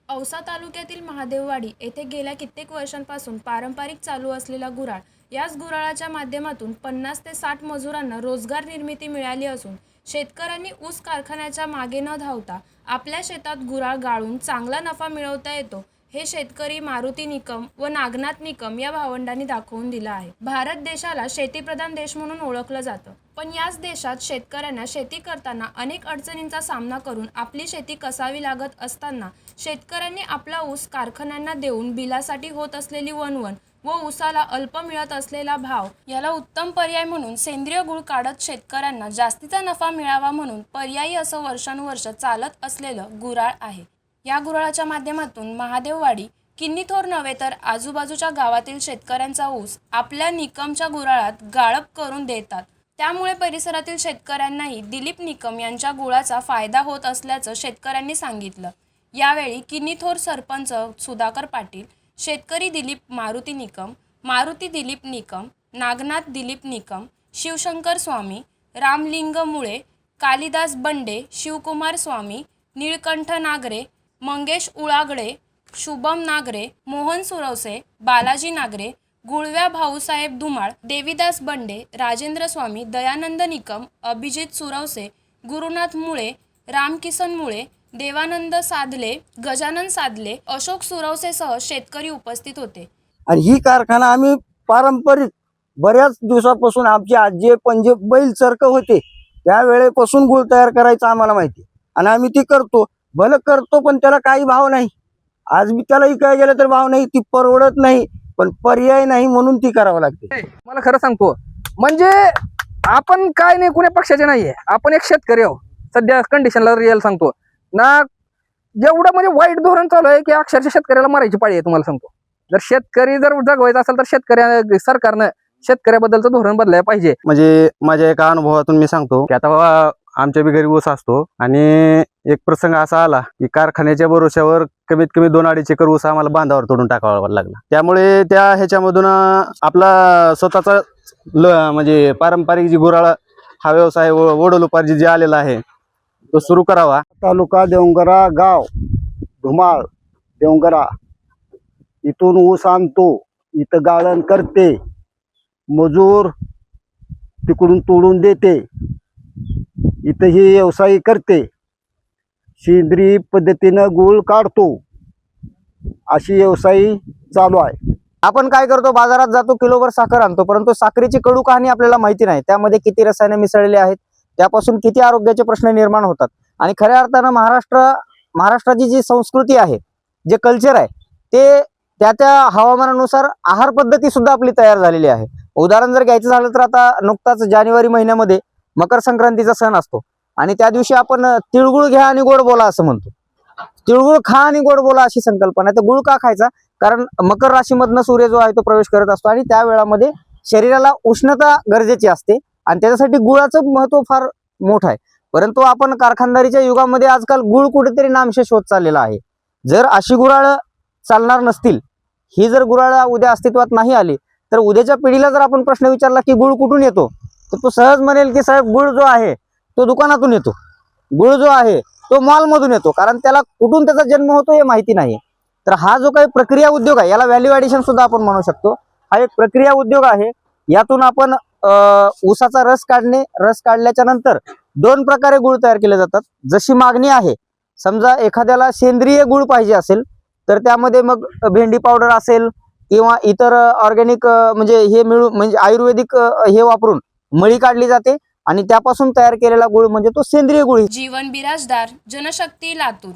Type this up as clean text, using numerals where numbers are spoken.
औसा तालुक्यातील महादेववाडी येथे गेल्या कित्येक वर्षांपासून पारंपरिक चालू असलेला गुऱ्हाळ, याच गुऱ्हाळाच्या माध्यमातून 50 ते 60 मजुरांना रोजगार निर्मिती मिळाली असून शेतकऱ्यांनी ऊस कारखान्याच्या मागे न धावता आपल्या शेतात गुऱ्हाळ गाळून चांगला नफा मिळवता येतो, हे शेतकरी मारुती निकम व नागनाथ निकम या भावंडांनी दाखवून दिलं आहे. भारत देशाला शेतीप्रधान देश म्हणून ओळखलं जातं, पण याच देशात शेतकऱ्यांना शेती करताना अनेक अडचणींचा सामना करून आपली शेती कसावी लागत असताना शेतकऱ्यांनी आपला ऊस कारखान्यांना देऊन बिलासाठी होत असलेली वणवण व ऊसाला अल्प मिळत असलेला भाव याला उत्तम पर्याय म्हणून सेंद्रिय गुळ काढत शेतकऱ्यांना जास्तीचा नफा मिळावा म्हणून पर्यायी असं वर्षानुवर्ष चालत असलेलं गुऱ्हाळ आहे. या गुऱ्हाळाच्या माध्यमातून महादेववाडी किन्नीथोर नव्हे तर आजूबाजूच्या गावातील शेतकऱ्यांचा ऊस आपल्या निकमच्या गुऱ्हाळात गाळप करून देतात. त्यामुळे परिसरातील शेतकऱ्यांनाही दिलीप निकम यांच्या गुळाचा फायदा होत असल्याचं शेतकऱ्यांनी सांगितलं. यावेळी किन्नीथोर सरपंच सुधाकर पाटील, शेतकरी मारुती निकम, मारुती दिलीप निकम, नागनाथ दिलीप निकम, शिवशंकर स्वामी, रामलिंग मुळे, कालिदास बंडे, शिवकुमार स्वामी, निळकंठ नागरे, मंगेश उळागडे, शुभम नागरे, मोहन सुरवसे, बालाजी नागरे, गुळव्या भाऊसाहेब धुमाळ, देवीदास बंडे, राजेंद्र स्वामी, दयानंद निकम, अभिजित सुरवसे, गुरुनाथ मुळे, रामकिसन मुळे, देवानंद साधले, गजानन साधले, अशोक सुरवसेसह शेतकरी उपस्थित होते. आणि ही कारखाना आम्ही पारंपरिक बऱ्याच दिवसापासून आमचे आजी पंजे बैल चरक होते त्यावेळेपासून गुळ तयार करायचं आम्हाला माहिती आणि आम्ही ती करतो. भलं करतो पण त्याला काही भाव नाही. आज मी त्याला काय गेलं तर भाव नाही, ती परवडत नाही, पण पर्याय नाही म्हणून ती करावं लागते. मला खरं सांगतो म्हणजे आपण काय नाही कुण्या पक्षाचे नाहीये, आपण एक शेतकरी आहोत. सध्या कंडिशनला रिअल सांगतो ना, जेवढं म्हणजे वाईट धोरण चालू आहे की अक्षरशः शेतकऱ्याला मारायची पाळी आहे. तुम्हाला सांगतो, जर शेतकरी जर जगवायचा असेल तर सरकारनं शेतकऱ्याबद्दलचं धोरण बदलायला पाहिजे. म्हणजे माझ्या एका अनुभवातून मी सांगतो की आता आमच्या बी घरी ऊस असतो आणि एक प्रसंग असा आला की कारखान्याच्या भरोश्यावर कमीत कमी 2-2.5 एकर ऊस आम्हाला बांधावर तोडून टाकावा लागला. त्यामुळे त्या ह्याच्यामधून आपला स्वतःचा म्हणजे पारंपरिक जी गुऱ्हाळ हा व्यवसाय वडलोपार्जित जे आलेला आहे तो सुरू करावा. तालुका देवंगरा, गाव धुमाळ देवंगरा, इथून ऊस आणतो, इथं गाळण करते, मजूर तिकडून तोडून देते, इथं ही व्यवसाय करते, सेंद्रिय पद्धतीनं गुळ काढतो, अशी व्यवसाय चालू आहे. आपण काय करतो, बाजारात जातो, किलोभर साखर आणतो, परंतु साखरेची कडू कहाणी आपल्याला माहिती नाही. त्यामध्ये किती रसायने मिसळलेली आहेत, त्यापासून किती आरोग्याचे प्रश्न निर्माण होतात. आणि खऱ्या अर्थानं महाराष्ट्राची जी संस्कृती आहे, जे कल्चर आहे, ते त्या हवामानानुसार आहार पद्धती सुद्धा आपली तयार झालेली आहे. उदाहरण जर घ्यायचं झालं तर आता नुकताच जानेवारी महिन्यामध्ये मकर संक्रांतीचा सण असतो आणि त्या दिवशी आपण तिळगुळ घ्या आणि गोड बोला असं म्हणतो. तिळगुळ खा आणि गोड बोला अशी संकल्पना आहे. तर गुळ का खायचा? कारण मकर राशीमधनं सूर्य जो आहे तो प्रवेश करत असतो आणि त्या वेळामध्ये शरीराला उष्णता गरजेची असते आणि त्याच्यासाठी गुळाचं महत्व फार मोठं आहे. परंतु आपण कारखानदारीच्या युगामध्ये आजकाल गुळ कुठेतरी नामशेष होत चाललेला आहे. जर अशी गुऱ्हाळ चालणार नसतील, ही जर गुऱ्हाळ उद्या अस्तित्वात नाही आली, तर उद्याच्या पिढीला जर आपण प्रश्न विचारला की गुळ कुठून येतो, तर तो सहज म्हणेल की साहेब गुळ जो आहे तो दुकानातून येतो, गुळ जो आहे तो मॉलमधून येतो, कारण त्याला कुठून त्याचा जन्म होतो हे माहिती नाही. तर हा जो काही प्रक्रिया उद्योग आहे, याला व्हॅल्यू ॲडिशन सुद्धा आपण म्हणू शकतो. हा एक प्रक्रिया उद्योग आहे. यातून आपण ऊसाचा रस काढणे, रस काढल्याच्या नंतर 2 प्रकारे गुळ तयार केले जातात. जशी मागणी आहे, समजा एखाद्याला सेंद्रिय गुळ पाहिजे असेल तर त्यामध्ये मग भेंडी पावडर असेल किंवा इतर ऑर्गॅनिक म्हणजे आयुर्वेदिक हे वापरून मळी काढली जाते आणि त्यापासून तयार केलेला गुळ म्हणजे तो सेंद्रिय गुळ. जीवन बिराजदार, जनशक्ती, लातूर.